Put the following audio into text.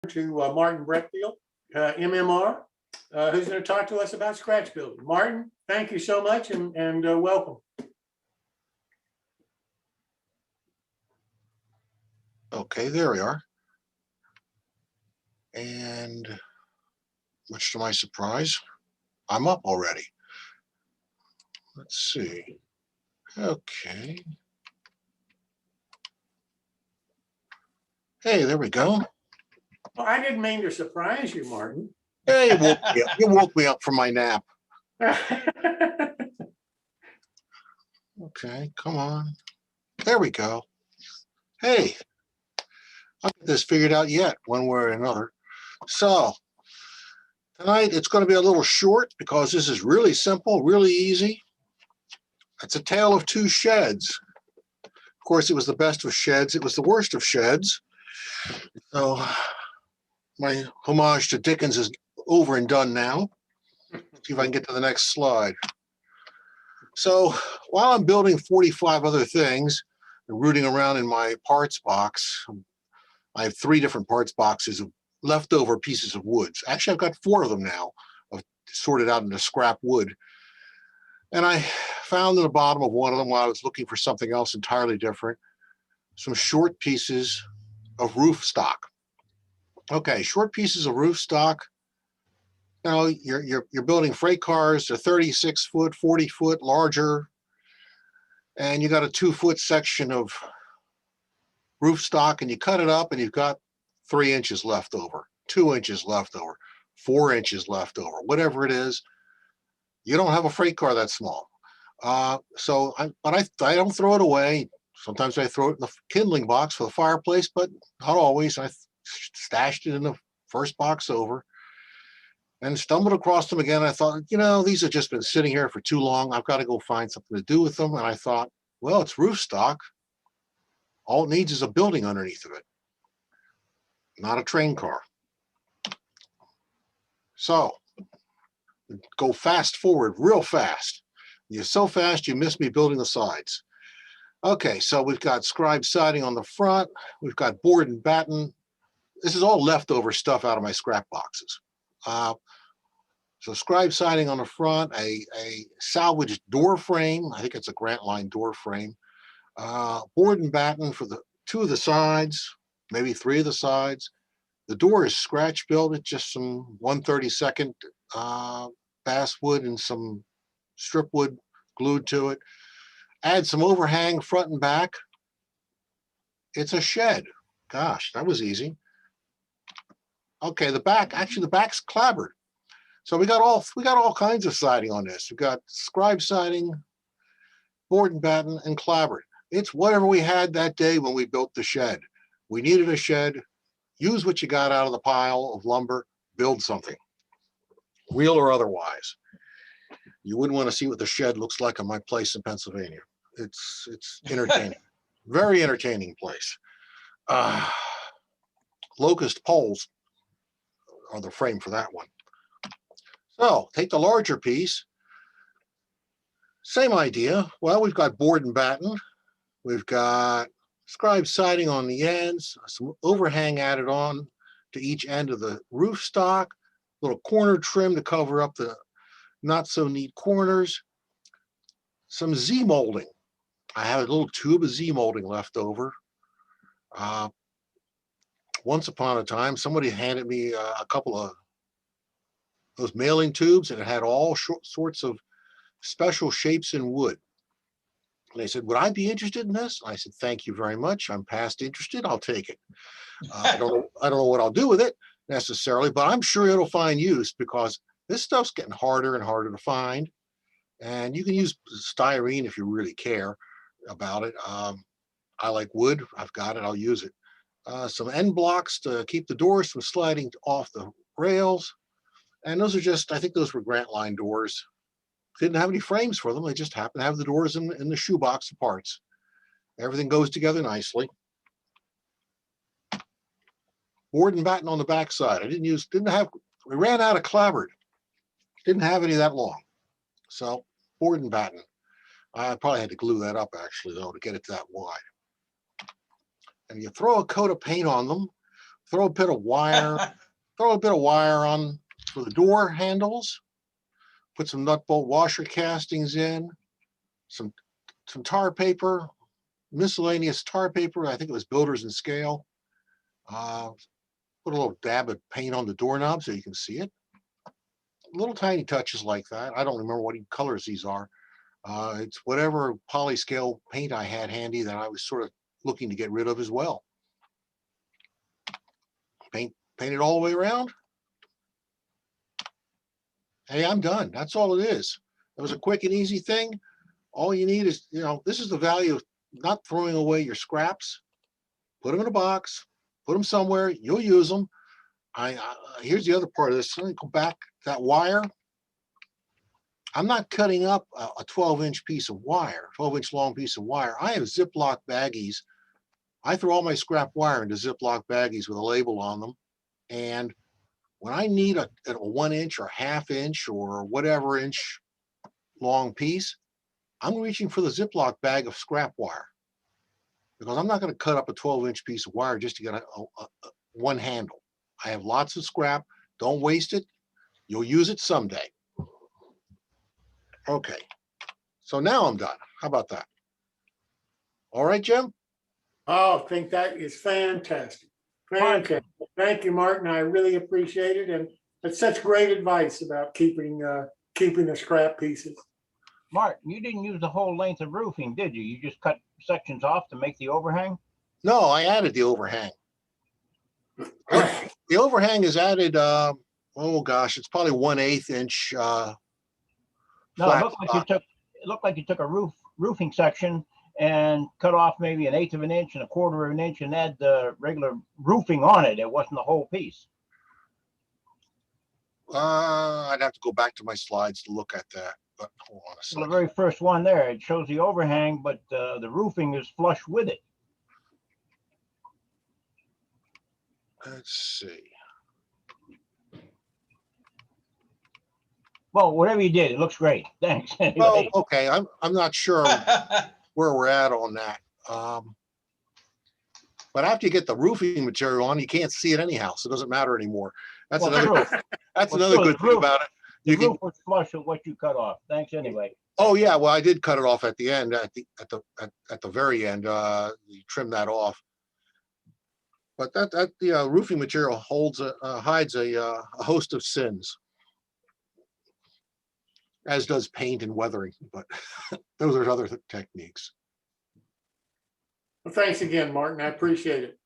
to Martin Brechbiel, MMR, who's going to talk to us about scratch building. Martin, thank you so much and welcome. Okay, there we are. And much to my surprise, I'm up already. Let's see. Okay. Hey, there we go. Well, I didn't mean to surprise you, Martin. Hey, you woke me up from my nap. Okay, come on. There we go. Hey, I'll get this figured out yet, one way or another. So, tonight it's going to be a little short because this is really simple, really easy. It's a tale of two sheds. Of course, it was the best of sheds. It was the worst of sheds. So, my homage to Dickens is over and done now. See if I can get to the next slide. So while I'm building 45 other things and rooting around in my parts box, I have 3 different parts boxes of leftover pieces of wood. Actually, I've got 4 of them now, sorted out into scrap wood. And I found in the bottom of one of them, while I was looking for something else entirely different, some short pieces of roof stock. Okay, short pieces of roof stock. You know, you're building freight cars. They're 36 foot, 40 foot, larger, and you got a 2-foot section of roof stock, and you cut it up, and you've got 3 inches left over, 2 inches left over, 4 inches left over, whatever it is. You don't have a freight car that small, so I don't throw it away. Sometimes I throw it in the kindling box for the fireplace, but not always. I stashed it in the first box over. And stumbled across them again. I thought, you know, these have just been sitting here for too long. I've got to go find something to do with them. And I thought, well, it's roof stock. All it needs is a building underneath of it, not a train car. So go fast forward real fast. You're so fast, you miss me building the sides. Okay, so we've got scribe siding on the front. We've got board and batten. This is all leftover stuff out of my scrap boxes. So scribe siding on the front, a salvaged door frame. I think it's a Grant Line door frame. Board and batten for the 2 of the sides, maybe 3 of the sides. The door is scratch built. It's just some 1/32 basswood and some strip wood glued to it. Add some overhang front and back. It's a shed. Gosh, that was easy. Okay, the back's clapboard. So we got all kinds of siding on this. We've got scribe siding, board and batten, and clapboard. It's whatever we had that day when we built the shed. We needed a shed. Use what you got out of the pile of lumber. Build something, real or otherwise. You wouldn't want to see what the shed looks like on my place in Pennsylvania. It's entertaining, very entertaining place. Locust poles are the frame for that one. So take the larger piece, same idea. Well, we've got board and batten. We've got scribe siding on the ends, some overhang added on to each end of the roof stock, little corner trim to cover up the not so neat corners, some Z molding. I have a little tube of Z molding left over. Once upon a time, somebody handed me a couple of those mailing tubes, and it had all sorts of special shapes in wood. And they said, would I be interested in this? I said, thank you very much. I'm past interested. I'll take it. I don't know what I'll do with it necessarily, but I'm sure it'll find use because this stuff's getting harder and harder to find. And you can use styrene if you really care about it. I like wood. I've got it. I'll use it. Some end blocks to keep the doors from sliding off the rails. And those are just, I think those were Grant Line doors. Didn't have any frames for them. They just happened to have the doors in the shoebox of parts. Everything goes together nicely. Board and batten on the back side. We ran out of clapboard. Didn't have any that long. So board and batten. I probably had to glue that up actually though to get it that wide. And you throw a coat of paint on them throw a bit of wire, throw a bit of wire on for the door handles, put some nut bolt washer castings in, some tar paper, miscellaneous tar paper. I think it was Builders and Scale. Put a little dab of paint on the doorknob so you can see it. Little tiny touches like that. I don't remember what colors these are. It's whatever polyscale paint I had handy that I was sort of looking to get rid of as well. Paint it all the way around. Hey, I'm done. That's all it is. It was a quick and easy thing. All you need is, this is the value of not throwing away your scraps. Put them in a box, put them somewhere, you'll use them. Here's the other part of this. Let me go back. That wire, I'm not cutting up a 12-inch piece of wire, 12-inch long piece of wire. I have Ziploc baggies. I throw all my scrap wire into Ziploc baggies with a label on them. And when I need a 1-inch or ½ inch or whatever inch long piece, I'm reaching for the Ziploc bag of scrap wire, because I'm not going to cut up a 12-inch piece of wire just to get one handle. I have lots of scrap. Don't waste it. You'll use it someday. Okay. So now I'm done. How about that? All right, Jim? Oh, I think that is fantastic. Fantastic. Thank you, Martin. I really appreciate it. And that's such great advice about keeping the scrap pieces. Martin, you didn't use the whole length of roofing, did you? You just cut sections off to make the overhang? No, I added the overhang. The overhang is added, oh gosh, it's probably 1/8 inch. No, flat it looked like you took a roofing section and cut off maybe 1/8 of an inch and 1/4 of an inch and add the regular roofing on it. It wasn't the whole piece. I'd have to go back to my slides to look at that, but hold on a Well, second. the very first one there, it shows the overhang, but the roofing is flush with it. Let's see. Well, whatever you did, it looks great. Thanks. Anyway. Well, okay, I'm not sure where we're at on that. But after you get the roofing material on, you can't see it anyhow, so it doesn't matter anymore. That's Well, another true. that's Well, another true, good the thing roof- about it. The You can, roof was flush with what you cut off. Thanks anyway. oh yeah, well I did cut it off at the end, at the very end. You trim that off. But the roofing material hides a host of sins, as does paint and weathering. But those are other techniques. Well, thanks again, Martin. I appreciate it.